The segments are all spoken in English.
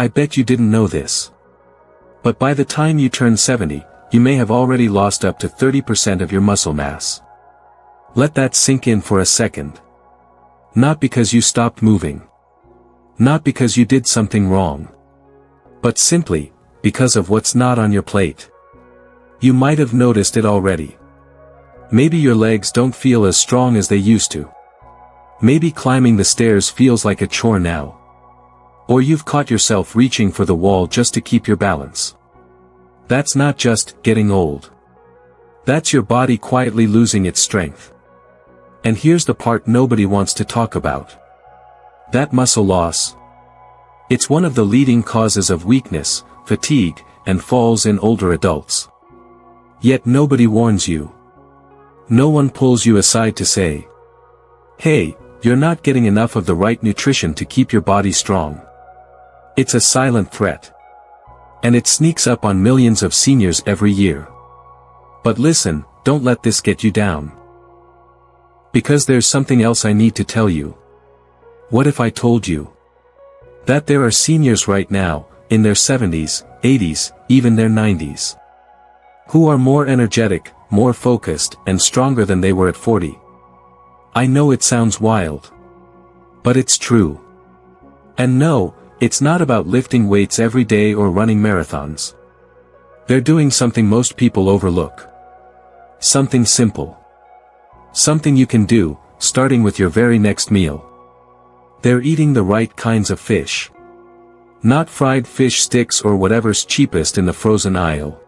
I bet you didn't know this. But by the time you turn 70, you may have already lost up to 30% of your muscle mass. Let that sink in for a second. Not because you stopped moving. Not because you did something wrong. But simply, because of what's not on your plate. You might have noticed it already. Maybe your legs don't feel as strong as they used to. Maybe climbing the stairs feels like a chore now. Or you've caught yourself reaching for the wall just to keep your balance. That's not just getting old. That's your body quietly losing its strength. And here's the part nobody wants to talk about. That muscle loss. It's one of the leading causes of weakness, fatigue, and falls in older adults. Yet nobody warns you. No one pulls you aside to say, "Hey, you're not getting enough of the right nutrition to keep your body strong." It's a silent threat. And it sneaks up on millions of seniors every year. But listen, don't let this get you down. Because there's something else I need to tell you. What if I told you that there are seniors right now, in their 70s, 80s, even their 90s, who are more energetic, more focused, and stronger than they were at 40? I know it sounds wild. But it's true. And no, it's not about lifting weights every day or running marathons. They're doing something most people overlook. Something simple. Something you can do, starting with your very next meal. They're eating the right kinds of fish. Not fried fish sticks or whatever's cheapest in the frozen aisle.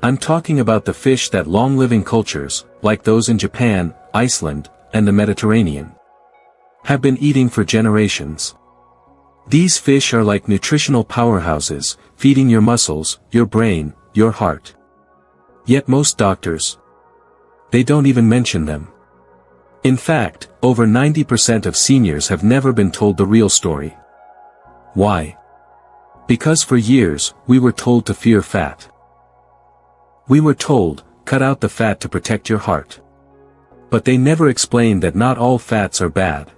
I'm talking about the fish that long-living cultures, like those in Japan, Iceland, and the Mediterranean, have been eating for generations. These fish are like nutritional powerhouses, feeding your muscles, your brain, your heart. Yet most doctors, they don't even mention them. In fact, over 90% of seniors have never been told the real story. Why? Because for years, we were told to fear fat. We were told, cut out the fat to protect your heart. But they never explained that not all fats are bad.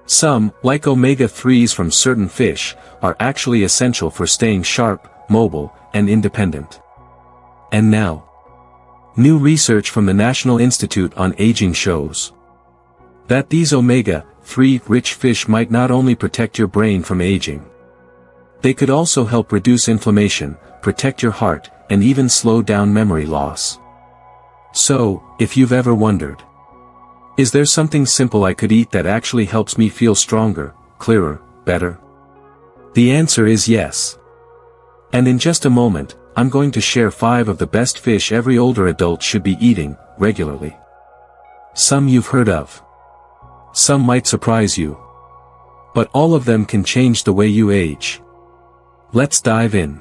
Some, like omega-3s from certain fish, are actually essential for staying sharp, mobile, and independent. And now, new research from the National Institute on Aging shows that these omega-3 rich fish might not only protect your brain from aging, they could also help reduce inflammation, protect your heart, and even slow down memory loss. So, if you've ever wondered, is there something simple I could eat that actually helps me feel stronger, clearer, better? The answer is yes. And in just a moment, I'm going to share 5 of the best fish every older adult should be eating, regularly. Some you've heard of. Some might surprise you. But all of them can change the way you age. Let's dive in.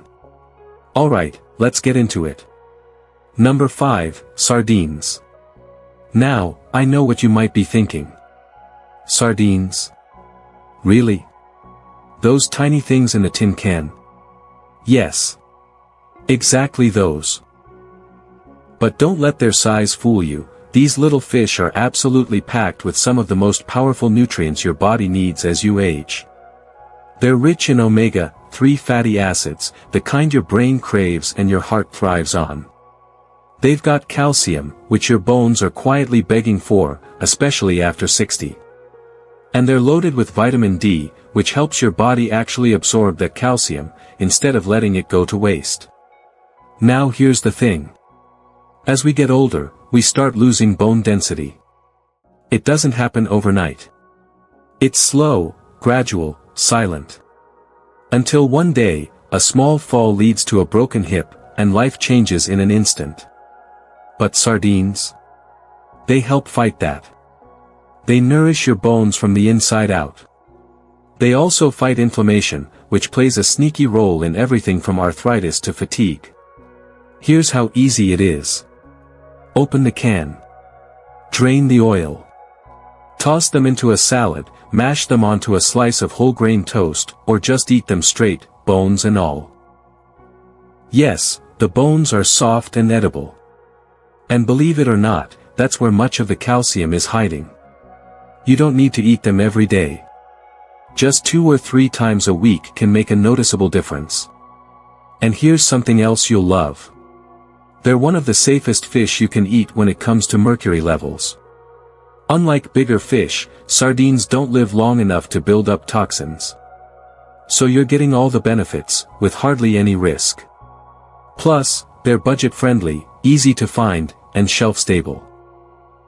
Alright, let's get into it. Number 5, sardines. Now, I know what you might be thinking. Sardines? Really? Those tiny things in a tin can? Yes. Exactly those. But don't let their size fool you. These little fish are absolutely packed with some of the most powerful nutrients your body needs as you age. They're rich in omega-3 fatty acids, the kind your brain craves and your heart thrives on. They've got calcium, which your bones are quietly begging for, especially after 60. And they're loaded with vitamin D, which helps your body actually absorb that calcium, instead of letting it go to waste. Now here's the thing. As we get older, we start losing bone density. It doesn't happen overnight. It's slow, gradual, silent. Until one day, a small fall leads to a broken hip, and life changes in an instant. But sardines? They help fight that. They nourish your bones from the inside out. They also fight inflammation, which plays a sneaky role in everything from arthritis to fatigue. Here's how easy it is. Open the can. Drain the oil. Toss them into a salad, mash them onto a slice of whole grain toast, or just eat them straight, bones and all. Yes, the bones are soft and edible. And believe it or not, that's where much of the calcium is hiding. You don't need to eat them every day. Just 2 or 3 times a week can make a noticeable difference. And here's something else you'll love. They're one of the safest fish you can eat when it comes to mercury levels. Unlike bigger fish, sardines don't live long enough to build up toxins. So you're getting all the benefits, with hardly any risk. Plus, they're budget-friendly, easy to find, and shelf-stable.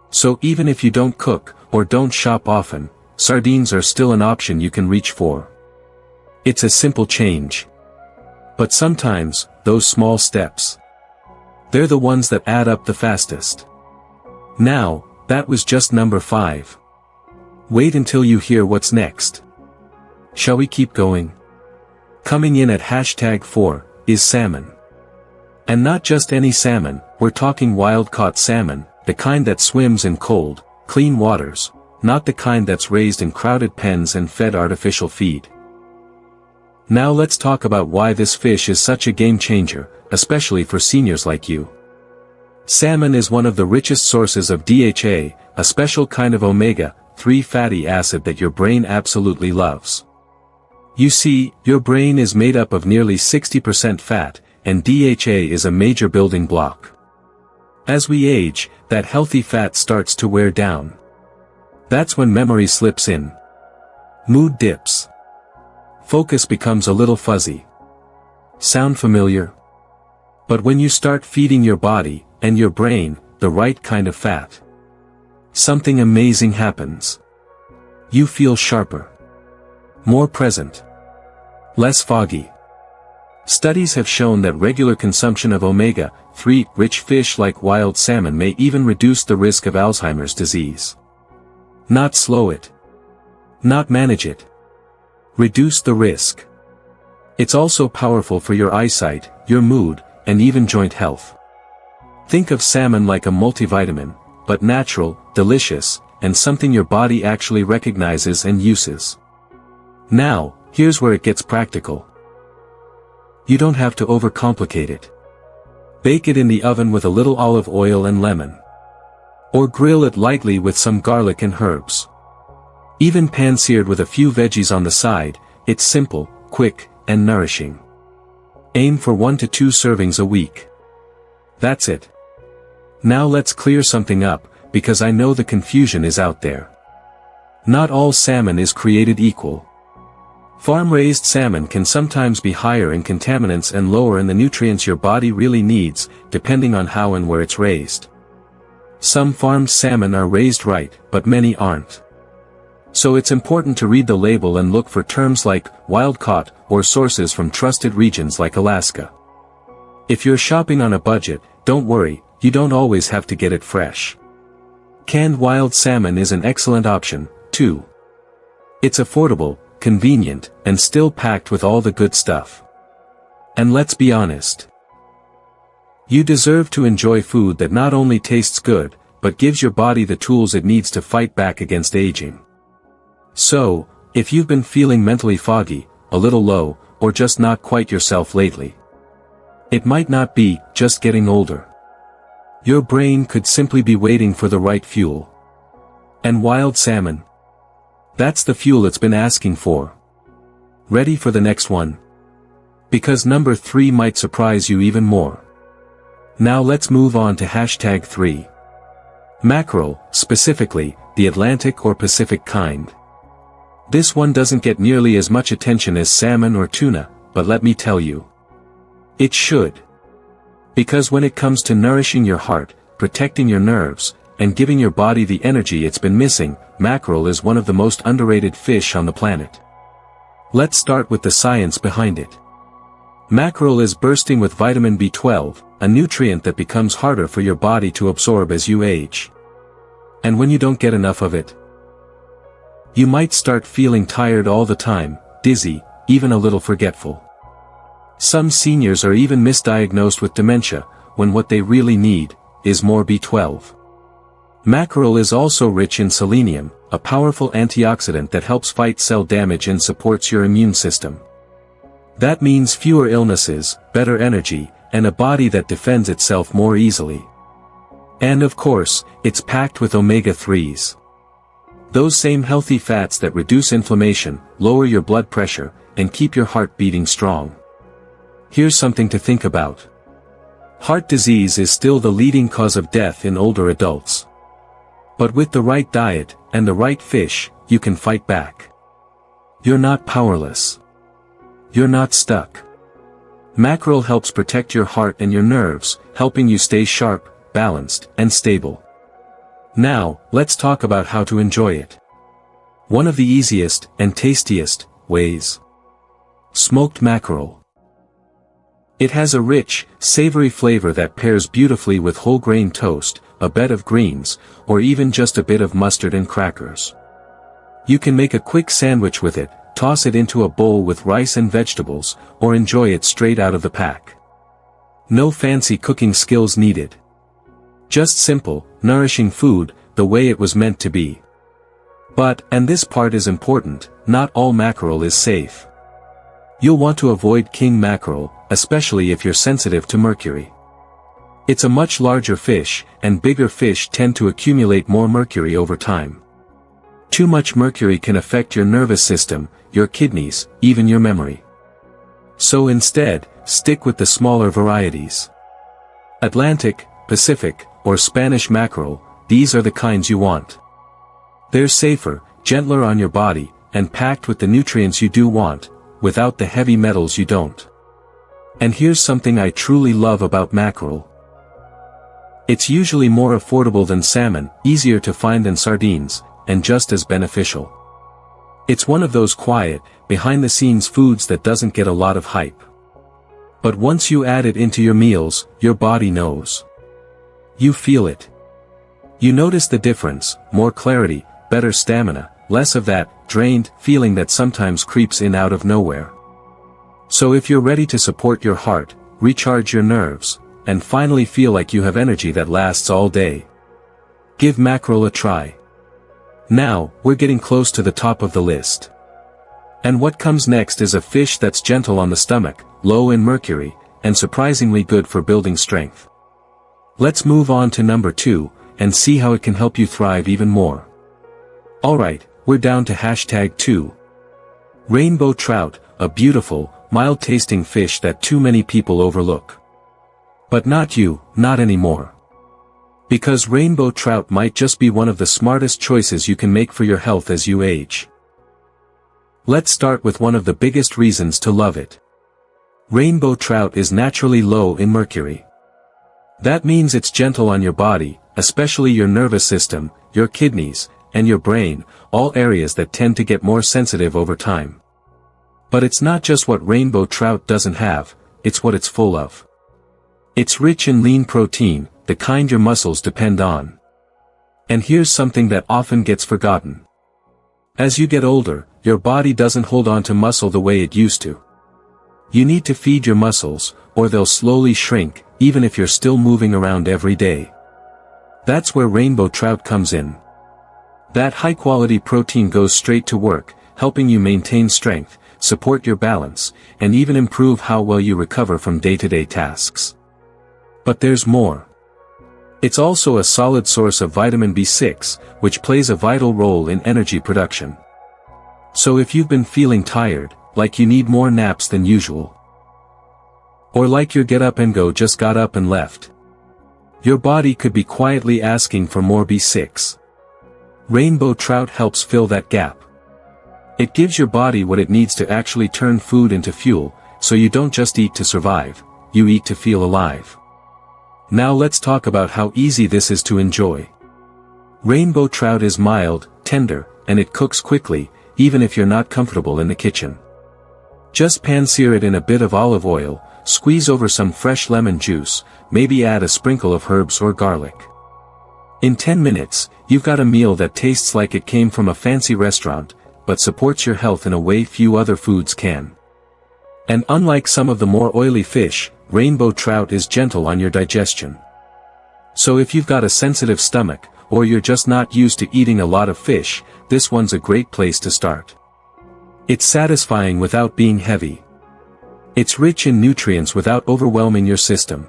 So even if you don't cook, or don't shop often, sardines are still an option you can reach for. It's a simple change. But sometimes, those small steps, they're the ones that add up the fastest. Now, that was just number 5. Wait until you hear what's next. Shall we keep going? Coming in at #4, is salmon. And not just any salmon, we're talking wild-caught salmon, the kind that swims in cold, clean waters, not the kind that's raised in crowded pens and fed artificial feed. Now let's talk about why this fish is such a game-changer, especially for seniors like you. Salmon is one of the richest sources of DHA, a special kind of omega-3 fatty acid that your brain absolutely loves. You see, your brain is made up of nearly 60% fat, and DHA is a major building block. As we age, that healthy fat starts to wear down. That's when memory slips in. Mood dips. Focus becomes a little fuzzy. Sound familiar? But when you start feeding your body, and your brain, the right kind of fat, something amazing happens. You feel sharper. More present. Less foggy. Studies have shown that regular consumption of omega-3 rich fish like wild salmon may even reduce the risk of Alzheimer's disease. Not slow it. Not manage it. Reduce the risk. It's also powerful for your eyesight, your mood, and even joint health. Think of salmon like a multivitamin, but natural, delicious, and something your body actually recognizes and uses. Now, here's where it gets practical. You don't have to overcomplicate it. Bake it in the oven with a little olive oil and lemon. Or grill it lightly with some garlic and herbs. Even pan-seared with a few veggies on the side, it's simple, quick, and nourishing. Aim for 1 to 2 servings a week. That's it. Now let's clear something up, because I know the confusion is out there. Not all salmon is created equal. Farm-raised salmon can sometimes be higher in contaminants and lower in the nutrients your body really needs, depending on how and where it's raised. Some farmed salmon are raised right, but many aren't. So it's important to read the label and look for terms like wild-caught or sources from trusted regions like Alaska. If you're shopping on a budget, don't worry, you don't always have to get it fresh. Canned wild salmon is an excellent option, too. It's affordable, convenient, and still packed with all the good stuff. And let's be honest. You deserve to enjoy food that not only tastes good, but gives your body the tools it needs to fight back against aging. So, if you've been feeling mentally foggy, a little low, or just not quite yourself lately, it might not be just getting older. Your brain could simply be waiting for the right fuel. And wild salmon? That's the fuel it's been asking for. Ready for the next one? Because number 3 might surprise you even more. Now let's move on to #3. Mackerel, specifically, the Atlantic or Pacific kind. This one doesn't get nearly as much attention as salmon or tuna, but let me tell you, it should. Because when it comes to nourishing your heart, protecting your nerves, and giving your body the energy it's been missing, mackerel is one of the most underrated fish on the planet. Let's start with the science behind it. Mackerel is bursting with vitamin B12, a nutrient that becomes harder for your body to absorb as you age. And when you don't get enough of it, you might start feeling tired all the time, dizzy, even a little forgetful. Some seniors are even misdiagnosed with dementia, when what they really need is more B12. Mackerel is also rich in selenium, a powerful antioxidant that helps fight cell damage and supports your immune system. That means fewer illnesses, better energy, and a body that defends itself more easily. And of course, it's packed with omega-3s. Those same healthy fats that reduce inflammation, lower your blood pressure, and keep your heart beating strong. Here's something to think about. Heart disease is still the leading cause of death in older adults. But with the right diet, and the right fish, you can fight back. You're not powerless. You're not stuck. Mackerel helps protect your heart and your nerves, helping you stay sharp, balanced, and stable. Now, let's talk about how to enjoy it. One of the easiest, and tastiest, ways. Smoked mackerel. It has a rich, savory flavor that pairs beautifully with whole grain toast, a bed of greens, or even just a bit of mustard and crackers. You can make a quick sandwich with it, toss it into a bowl with rice and vegetables, or enjoy it straight out of the pack. No fancy cooking skills needed. Just simple, nourishing food, the way it was meant to be. But, and this part is important, not all mackerel is safe. You'll want to avoid king mackerel, especially if you're sensitive to mercury. It's a much larger fish, and bigger fish tend to accumulate more mercury over time. Too much mercury can affect your nervous system, your kidneys, even your memory. So instead, stick with the smaller varieties. Atlantic, Pacific, or Spanish mackerel, these are the kinds you want. They're safer, gentler on your body, and packed with the nutrients you do want, without the heavy metals you don't. And here's something I truly love about mackerel. It's usually more affordable than salmon, easier to find than sardines, and just as beneficial. It's one of those quiet, behind-the-scenes foods that doesn't get a lot of hype. But once you add it into your meals, your body knows. You feel it. You notice the difference, more clarity, better stamina, less of that drained feeling that sometimes creeps in out of nowhere. So if you're ready to support your heart, recharge your nerves, and finally feel like you have energy that lasts all day, give mackerel a try. Now, we're getting close to the top of the list. And what comes next is a fish that's gentle on the stomach, low in mercury, and surprisingly good for building strength. Let's move on to number 2, and see how it can help you thrive even more. Alright, we're down to #2. Rainbow trout, a beautiful, mild-tasting fish that too many people overlook. But not you, not anymore. Because rainbow trout might just be one of the smartest choices you can make for your health as you age. Let's start with one of the biggest reasons to love it. Rainbow trout is naturally low in mercury. That means it's gentle on your body, especially your nervous system, your kidneys, and your brain, all areas that tend to get more sensitive over time. But it's not just what rainbow trout doesn't have, it's what it's full of. It's rich in lean protein, the kind your muscles depend on. And here's something that often gets forgotten. As you get older, your body doesn't hold on to muscle the way it used to. You need to feed your muscles, or they'll slowly shrink, even if you're still moving around every day. That's where rainbow trout comes in. That high-quality protein goes straight to work, helping you maintain strength, support your balance, and even improve how well you recover from day-to-day tasks. But there's more. It's also a solid source of vitamin B6, which plays a vital role in energy production. So if you've been feeling tired, like you need more naps than usual, or like your get up and go just got up and left, your body could be quietly asking for more B6. Rainbow trout helps fill that gap. It gives your body what it needs to actually turn food into fuel, so you don't just eat to survive, you eat to feel alive. Now let's talk about how easy this is to enjoy. Rainbow trout is mild, tender, and it cooks quickly, even if you're not comfortable in the kitchen. Just pan-sear it in a bit of olive oil, squeeze over some fresh lemon juice, maybe add a sprinkle of herbs or garlic. In 10 minutes, you've got a meal that tastes like it came from a fancy restaurant, but supports your health in a way few other foods can. And unlike some of the more oily fish, rainbow trout is gentle on your digestion. So if you've got a sensitive stomach, or you're just not used to eating a lot of fish, this one's a great place to start. It's satisfying without being heavy. It's rich in nutrients without overwhelming your system.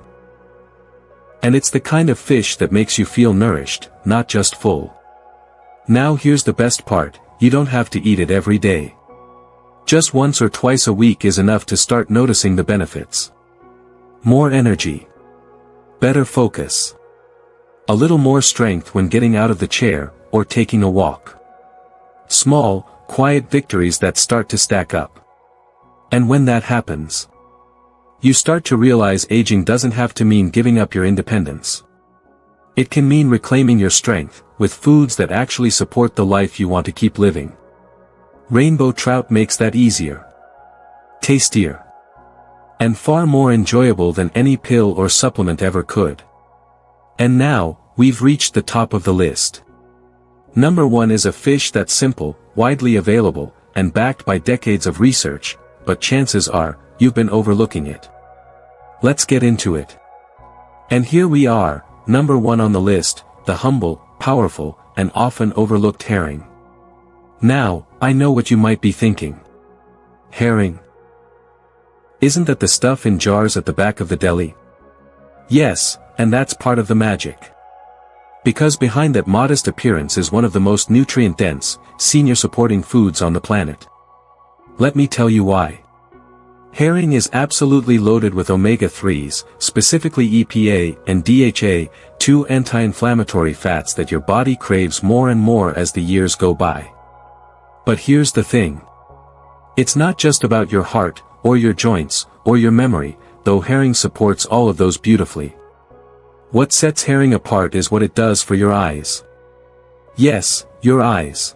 And it's the kind of fish that makes you feel nourished, not just full. Now here's the best part, you don't have to eat it every day. Just once or twice a week is enough to start noticing the benefits. More energy. Better focus. A little more strength when getting out of the chair, or taking a walk. Small, quiet victories that start to stack up. And when that happens, you start to realize aging doesn't have to mean giving up your independence. It can mean reclaiming your strength, with foods that actually support the life you want to keep living. Rainbow trout makes that easier, tastier, and far more enjoyable than any pill or supplement ever could. And now, we've reached the top of the list. Number 1 is a fish that's simple, widely available, and backed by decades of research, but chances are, you've been overlooking it. Let's get into it. And here we are, number 1 on the list, the humble, powerful, and often overlooked herring. Now, I know what you might be thinking. Herring? Isn't that the stuff in jars at the back of the deli? Yes, and that's part of the magic. Because behind that modest appearance is one of the most nutrient-dense, senior-supporting foods on the planet. Let me tell you why. Herring is absolutely loaded with omega-3s, specifically EPA and DHA, 2 anti-inflammatory fats that your body craves more and more as the years go by. But here's the thing. It's not just about your heart, or your joints, or your memory, though herring supports all of those beautifully. What sets herring apart is what it does for your eyes. Yes, your eyes.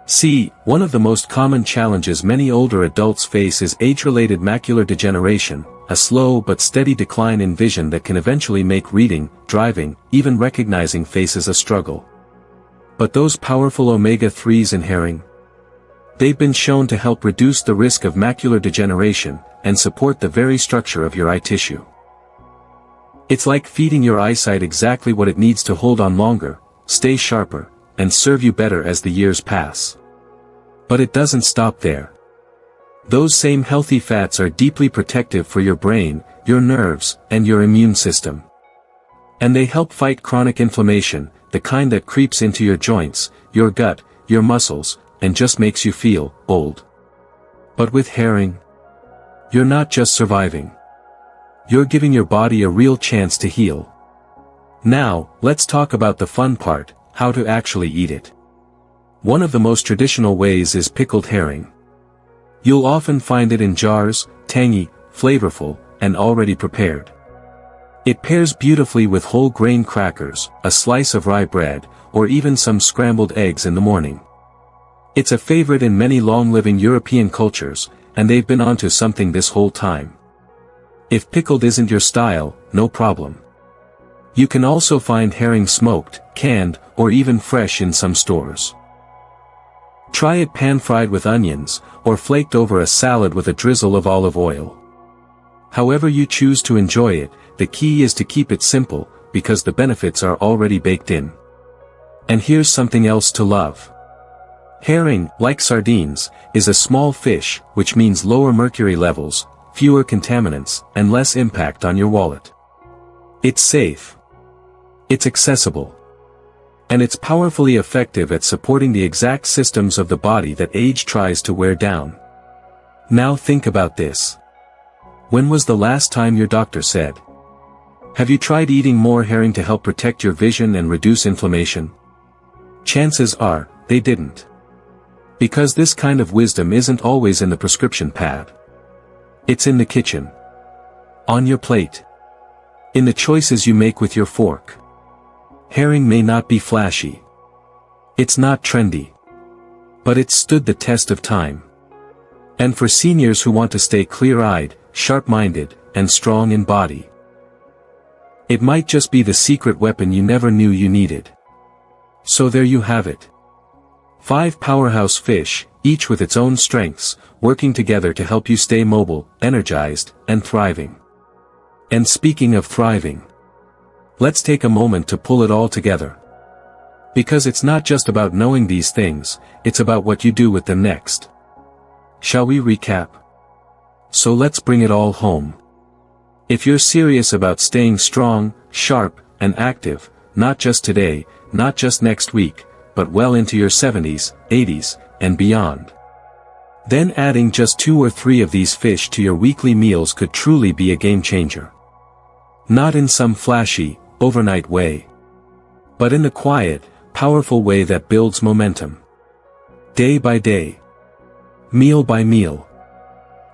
See, one of the most common challenges many older adults face is age-related macular degeneration, a slow but steady decline in vision that can eventually make reading, driving, even recognizing faces a struggle. But those powerful omega-3s in herring? They've been shown to help reduce the risk of macular degeneration, and support the very structure of your eye tissue. It's like feeding your eyesight exactly what it needs to hold on longer, stay sharper, and serve you better as the years pass. But it doesn't stop there. Those same healthy fats are deeply protective for your brain, your nerves, and your immune system. And they help fight chronic inflammation, the kind that creeps into your joints, your gut, your muscles, and just makes you feel old. But with herring, you're not just surviving. You're giving your body a real chance to heal. Now, let's talk about the fun part, how to actually eat it. One of the most traditional ways is pickled herring. You'll often find it in jars, tangy, flavorful, and already prepared. It pairs beautifully with whole grain crackers, a slice of rye bread, or even some scrambled eggs in the morning. It's a favorite in many long-living European cultures, and they've been onto something this whole time. If pickled isn't your style, no problem. You can also find herring smoked, canned, or even fresh in some stores. Try it pan-fried with onions, or flaked over a salad with a drizzle of olive oil. However you choose to enjoy it, the key is to keep it simple, because the benefits are already baked in. And here's something else to love. Herring, like sardines, is a small fish, which means lower mercury levels, fewer contaminants, and less impact on your wallet. It's safe. It's accessible. And it's powerfully effective at supporting the exact systems of the body that age tries to wear down. Now think about this. When was the last time your doctor said, "Have you tried eating more herring to help protect your vision and reduce inflammation?" Chances are, they didn't. Because this kind of wisdom isn't always in the prescription pad. It's in the kitchen. On your plate. In the choices you make with your fork. Herring may not be flashy. It's not trendy. But it's stood the test of time. And for seniors who want to stay clear-eyed, sharp-minded, and strong in body, it might just be the secret weapon you never knew you needed. So there you have it. 5 powerhouse fish, each with its own strengths, working together to help you stay mobile, energized, and thriving. And speaking of thriving, let's take a moment to pull it all together. Because it's not just about knowing these things, it's about what you do with them next. Shall we recap? So let's bring it all home. If you're serious about staying strong, sharp, and active, not just today, not just next week, but well into your 70s, 80s, and beyond. Then adding just 2 or 3 of these fish to your weekly meals could truly be a game changer. Not in some flashy, overnight way, but in the quiet, powerful way that builds momentum. Day by day. Meal by meal.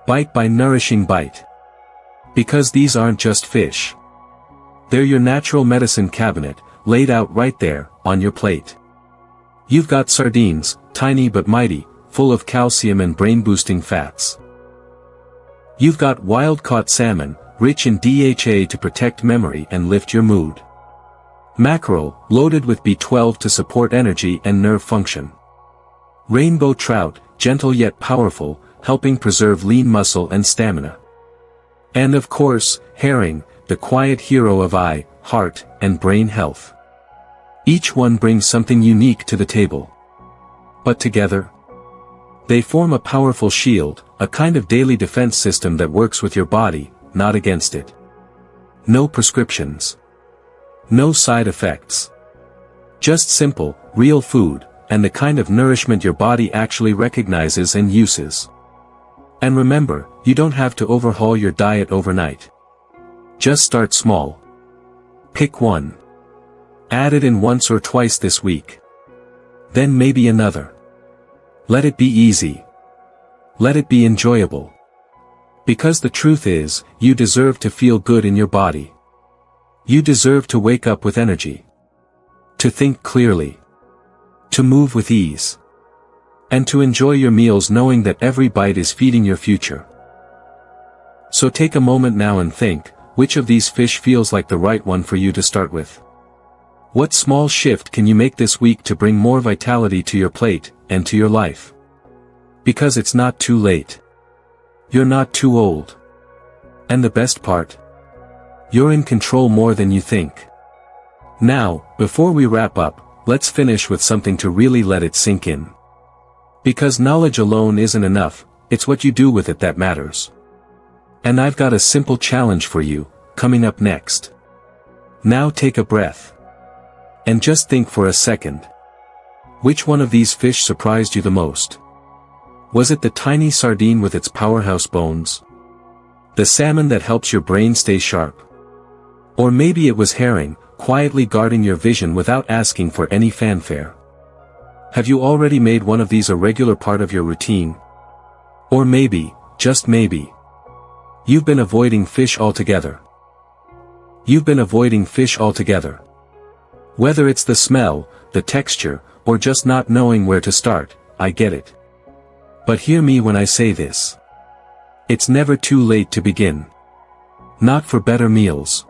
Bite by nourishing bite. Because these aren't just fish. They're your natural medicine cabinet, laid out right there, on your plate. You've got sardines, tiny but mighty, full of calcium and brain-boosting fats. You've got wild-caught salmon, rich in DHA to protect memory and lift your mood. Mackerel, loaded with B12 to support energy and nerve function. Rainbow trout, gentle yet powerful, helping preserve lean muscle and stamina. And of course, herring, the quiet hero of eye, heart, and brain health. Each one brings something unique to the table. But together, they form a powerful shield, a kind of daily defense system that works with your body, not against it. No prescriptions. No side effects. Just simple, real food, and the kind of nourishment your body actually recognizes and uses. And remember, you don't have to overhaul your diet overnight. Just start small. Pick one. Add it in once or twice this week. Then maybe another. Let it be easy. Let it be enjoyable. Because the truth is, you deserve to feel good in your body. You deserve to wake up with energy. To think clearly. To move with ease. And to enjoy your meals knowing that every bite is feeding your future. So take a moment now and think, which of these fish feels like the right one for you to start with? What small shift can you make this week to bring more vitality to your plate, and to your life? Because it's not too late. You're not too old. And the best part? You're in control more than you think. Now, before we wrap up, let's finish with something to really let it sink in. Because knowledge alone isn't enough, it's what you do with it that matters. And I've got a simple challenge for you, coming up next. Now take a breath. And just think for a second. Which one of these fish surprised you the most? Was it the tiny sardine with its powerhouse bones? The salmon that helps your brain stay sharp? Or maybe it was herring, quietly guarding your vision without asking for any fanfare? Have you already made one of these a regular part of your routine? Or maybe, just maybe, you've been avoiding fish altogether. You've been avoiding fish altogether. Whether it's the smell, the texture, or just not knowing where to start, I get it. But hear me when I say this. It's never too late to begin. Not for better meals.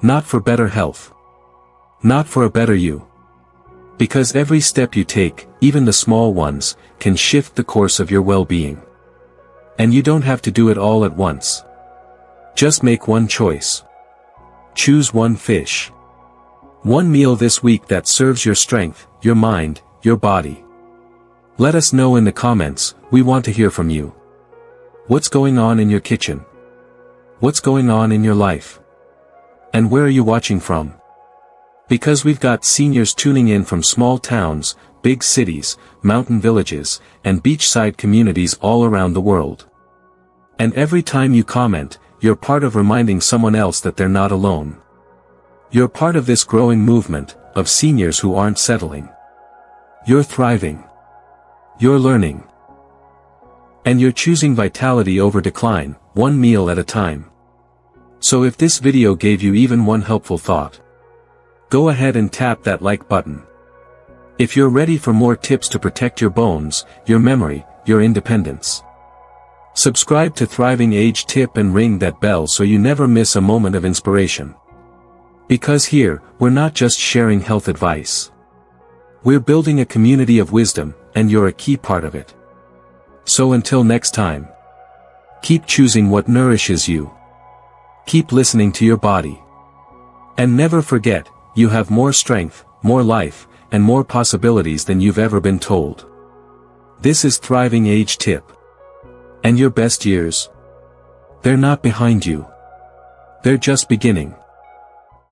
Not for better health. Not for a better you. Because every step you take, even the small ones, can shift the course of your well-being. And you don't have to do it all at once. Just make one choice. Choose one fish. One meal this week that serves your strength, your mind, your body. Let us know in the comments, we want to hear from you. What's going on in your kitchen? What's going on in your life? And where are you watching from? Because we've got seniors tuning in from small towns, big cities, mountain villages, and beachside communities all around the world. And every time you comment, you're part of reminding someone else that they're not alone. You're part of this growing movement, of seniors who aren't settling. You're thriving. You're learning. And you're choosing vitality over decline, one meal at a time. So if this video gave you even one helpful thought, go ahead and tap that like button. If you're ready for more tips to protect your bones, your memory, your independence, subscribe to Thriving Age Tip and ring that bell so you never miss a moment of inspiration. Because here, we're not just sharing health advice. We're building a community of wisdom, and you're a key part of it. So until next time, keep choosing what nourishes you. Keep listening to your body. And never forget, you have more strength, more life, and more possibilities than you've ever been told. This is Thriving Age Tip. And your best years? They're not behind you. They're just beginning.